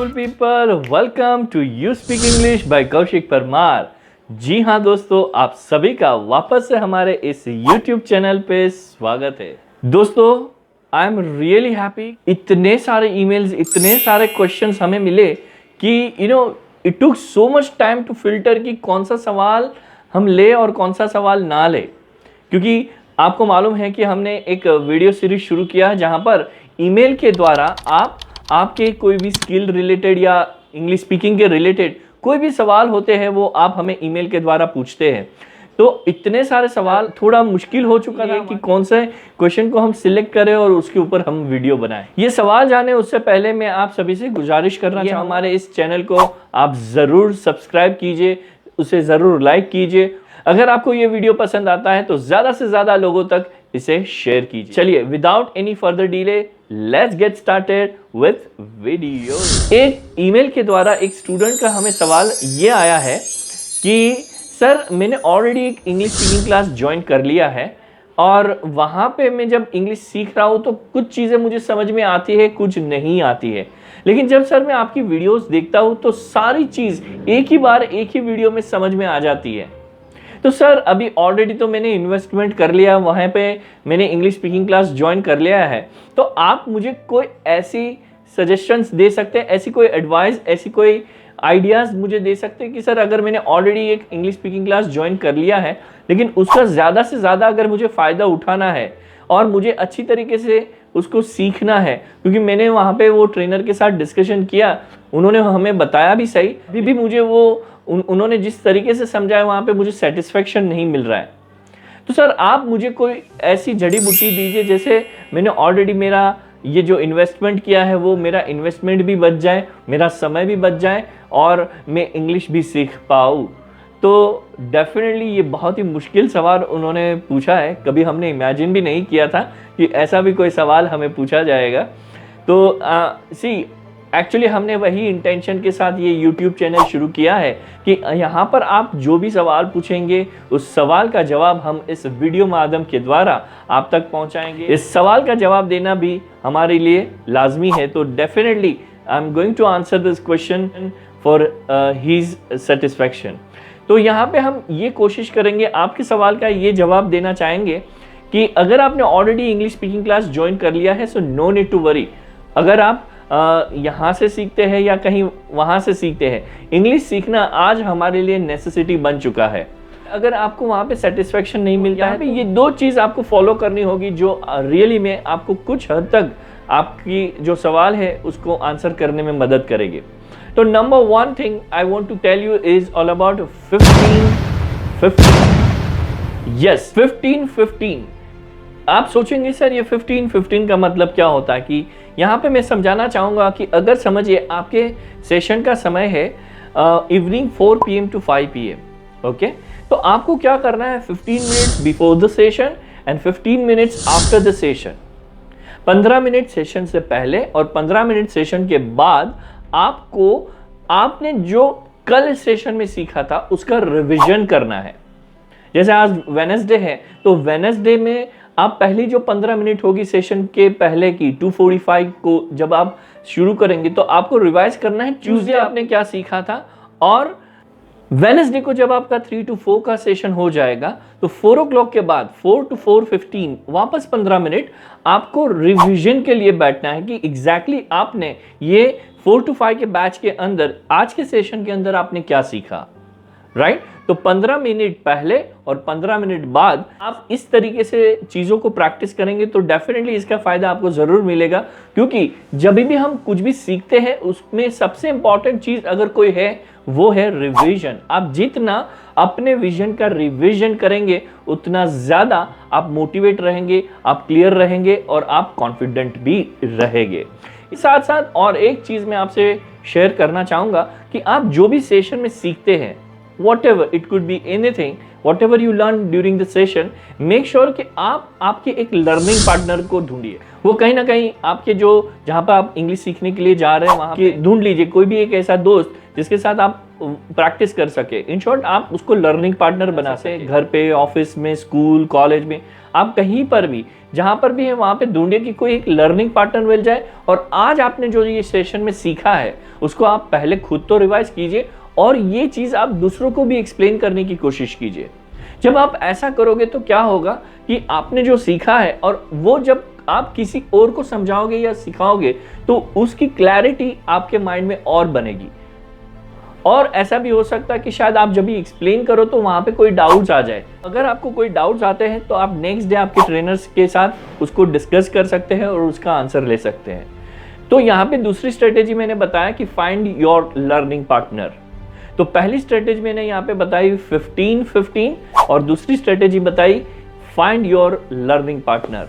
Beautiful people, welcome to you speak English by Kaushik Parmar. जी हाँ दोस्तों, आप सभी का वापस से हमारे इस YouTube चैनल पे स्वागत है। दोस्तों, आई एम रियली हैप्पी। इतने सारे ईमेल्स, इतने सारे क्वेश्चंस हमें मिले कि it took so much time to filter कि कौन सा सवाल हम ले और कौन सा सवाल ना ले, क्योंकि आपको मालूम है कि हमने एक वीडियो सीरीज शुरू किया जहां पर ईमेल के द्वारा आपके कोई भी स्किल रिलेटेड या इंग्लिश स्पीकिंग के रिलेटेड कोई भी सवाल होते हैं वो आप हमें ईमेल के द्वारा पूछते हैं। तो इतने सारे सवाल, थोड़ा मुश्किल हो चुका था कि कौन से क्वेश्चन को हम सिलेक्ट करें और उसके ऊपर हम वीडियो बनाएं। ये सवाल जाने उससे पहले मैं आप सभी से गुजारिश करना चाहूँगा, हमारे इस चैनल को आप ज़रूर सब्सक्राइब कीजिए, उसे ज़रूर लाइक कीजिए। अगर आपको ये वीडियो पसंद आता है तो ज़्यादा से ज़्यादा लोगों तक इसे शेयर कीजिए। चलिए, without any further delay let's get started with video. एक ईमेल के द्वारा एक स्टूडेंट का हमें सवाल ये आया है कि सर, मैंने ऑलरेडी एक इंग्लिश स्पीकिंग क्लास ज्वाइन कर लिया है और वहाँ पे मैं जब इंग्लिश सीख रहा हूँ तो कुछ चीज़ें मुझे समझ में आती है, कुछ नहीं आती है। लेकिन जब सर मैं आपकी वीडियोस देखता हूँ तो सारी चीज़ एक ही बार एक ही वीडियो में समझ में आ जाती है। तो सर, अभी ऑलरेडी तो मैंने इन्वेस्टमेंट कर लिया, वहाँ पे मैंने इंग्लिश स्पीकिंग क्लास ज्वाइन कर लिया है, तो आप मुझे कोई ऐसी सजेशंस दे सकते हैं, ऐसी कोई एडवाइस, ऐसी कोई आइडियाज़ मुझे दे सकते हैं कि सर अगर मैंने ऑलरेडी एक इंग्लिश स्पीकिंग क्लास ज्वाइन कर लिया है लेकिन उसका ज़्यादा से ज़्यादा अगर मुझे फ़ायदा उठाना है और मुझे अच्छी तरीके से उसको सीखना है, क्योंकि मैंने वहाँ पे वो ट्रेनर के साथ डिस्कशन किया, उन्होंने हमें बताया भी सही, अभी भी मुझे वो उन्होंने जिस तरीके से समझाया वहाँ पे मुझे सेटिस्फेक्शन नहीं मिल रहा है। तो सर आप मुझे कोई ऐसी जड़ी बूटी दीजिए जैसे मैंने ऑलरेडी मेरा ये जो इन्वेस्टमेंट किया है वो मेरा इन्वेस्टमेंट भी बच जाए, मेरा समय भी बच जाए और मैं इंग्लिश भी सीख पाऊँ। तो डेफिनेटली ये बहुत ही मुश्किल सवाल उन्होंने पूछा है, कभी हमने इमेजिन भी नहीं किया था कि ऐसा भी कोई सवाल हमें पूछा जाएगा। तो एक्चुअली हमने वही इंटेंशन के साथ ये YouTube चैनल शुरू किया है कि यहाँ पर आप जो भी सवाल पूछेंगे उस सवाल का जवाब हम इस वीडियो माध्यम के द्वारा आप तक पहुँचाएंगे। इस सवाल का जवाब देना भी हमारे लिए लाजमी है। तो definitely I am going to answer this question for his satisfaction. तो यहाँ पे हम ये कोशिश करेंगे, आपके सवाल का ये जवाब देना चाहेंगे कि अगर आपने already English speaking class join कर लिया है so no need to worry. अगर आप यहाँ से सीखते हैं या कहीं वहाँ से सीखते हैं, इंग्लिश सीखना आज हमारे लिए नेसेसिटी बन चुका है। अगर आपको वहाँ पे सेटिस्फेक्शन नहीं मिलता है, ये दो चीज़ आपको फॉलो करनी होगी जो रियली में आपको कुछ हद तक आपकी जो सवाल है उसको आंसर करने में मदद करेगी। तो number one thing I want to tell you is all about 15-15। Yes, 15-15। आप सोचेंगे सर ये 15-15 का मतलब क्या होता है, कि यहाँ पे मैं समझाना चाहूँगा कि अगर समझिए आपके सेशन का समय है evening 4 PM to 5 PM, okay, तो आपको क्या करना है, 15 minutes before the session and 15 minutes after the session. 15 minute session से पहले और 15 मिनट सेशन के बाद आपने जो कल सेशन में सीखा था उसका रिविजन करना है। जैसे आज वेडनेसडे है तो वेडनेसडे में आप पहली जो 15 मिनट होगी सेशन के पहले की 2:45 को जब आप शुरू करेंगे तो आपको रिवाइज करना है ट्यूसडे आपने क्या सीखा था, और वेडनेसडे को जब आपका 3 to 4 का सेशन हो जाएगा तो 4 o'clock के बाद 4 to 4:15 वापस 15 मिनट आपको रिवीजन के लिए बैठना है कि एग्जैक्टली आपने ये 4 to 5 के बैच के अंदर आज के सेशन के अंदर आपने क्या सीखा, राइट। तो 15 मिनट पहले और 15 मिनट बाद आप इस तरीके से चीज़ों को प्रैक्टिस करेंगे तो डेफिनेटली इसका फ़ायदा आपको ज़रूर मिलेगा, क्योंकि जब भी हम कुछ भी सीखते हैं उसमें सबसे इंपॉर्टेंट चीज़ अगर कोई है वो है रिवीजन। आप जितना अपने विजन का रिवीजन करेंगे उतना ज़्यादा आप मोटिवेट रहेंगे, आप क्लियर रहेंगे और आप कॉन्फिडेंट भी रहेंगे। साथ साथ और एक चीज़ मैं आपसे शेयर करना चाहूँगा कि आप जो भी सेशन में सीखते हैं, whatever it could be anything, whatever you learn during the session, make sure कि आप आपके एक लर्निंग पार्टनर को ढूंढिए। वो कहीं ना कहीं आपके जो जहाँ पर आप इंग्लिश सीखने के लिए जा रहे हैं वहाँ के ढूंढ लीजिए कोई भी एक ऐसा दोस्त जिसके साथ आप प्रैक्टिस कर सके। इन शॉर्ट आप उसको लर्निंग पार्टनर बना सके, घर पे, ऑफिस में, स्कूल, कॉलेज में, आप कहीं पर भी जहां पर भी है वहां पे ढूंढिए कि कोई एक लर्निंग पार्टनर मिल जाए, और आज आपने जो ये सेशन में सीखा है उसको आप पहले खुद तो रिवाइज कीजिए और ये चीज आप दूसरों को भी एक्सप्लेन करने की कोशिश कीजिए। जब आप ऐसा करोगे तो क्या होगा कि आपने जो सीखा है और वो जब आप किसी और को समझाओगे या सिखाओगे तो उसकी क्लैरिटी आपके माइंड में और बनेगी। और ऐसा भी हो सकता है कि शायद आप जब भी एक्सप्लेन करो तो वहां पे कोई डाउट्स आ जाए। अगर आपको कोई डाउट्स आते हैं तो आप नेक्स्ट डे आपके ट्रेनर्स के साथ उसको डिस्कस कर सकते हैं और उसका आंसर ले सकते हैं। तो यहाँ पे दूसरी स्ट्रेटेजी मैंने बताया कि फाइंड योर लर्निंग पार्टनर। तो पहली स्ट्रेटेजी मैंने यहाँ पे बताई 15-15 और दूसरी स्ट्रेटेजी बताई फाइंड योर लर्निंग पार्टनर।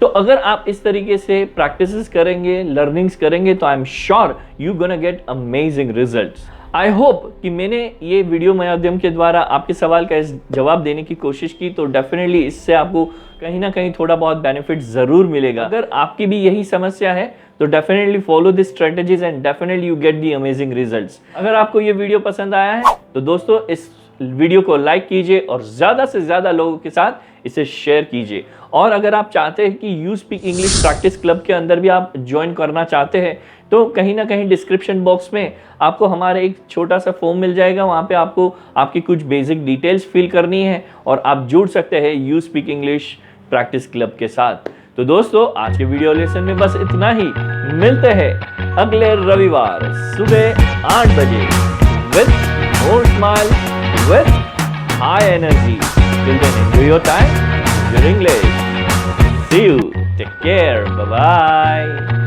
तो अगर आप इस तरीके से प्रैक्टिसेस करेंगे, लर्निंग्स करेंगे, तो I am sure you gonna get amazing results. I hope कि मैंने ये वीडियो माध्यम के द्वारा आपके सवाल का जवाब देने की कोशिश की, तो डेफिनेटली इससे आपको कहीं ना कहीं थोड़ा बहुत बेनिफिट जरूर मिलेगा। अगर आपकी भी यही समस्या है तो definitely follow this strategies and definitely you get the amazing results. अगर आपको ये वीडियो पसंद आया है तो दोस्तों इस वीडियो को लाइक कीजिए और ज्यादा से ज्यादा लोगों के साथ इसे शेयर कीजिए। और अगर आप चाहते हैं कि you speak English practice club के अंदर भी आप ज्वाइन करना चाहते हैं तो कहीं ना कहीं डिस्क्रिप्शन बॉक्स में आपको हमारा एक छोटा सा फॉर्म मिल जाएगा। वहाँ पे आपको आपकी कुछ बेसिक डिटेल्स फिल करनी है और आप जुड़ सकते हैं you speak English practice club के साथ। तो दोस्तों आज के वीडियो लेसन में बस इतना ही। मिलते हैं अगले रविवार सुबह 8 बजे with more smile with high energy. Till then, enjoy your time, your English. See you. Take care. Bye-bye.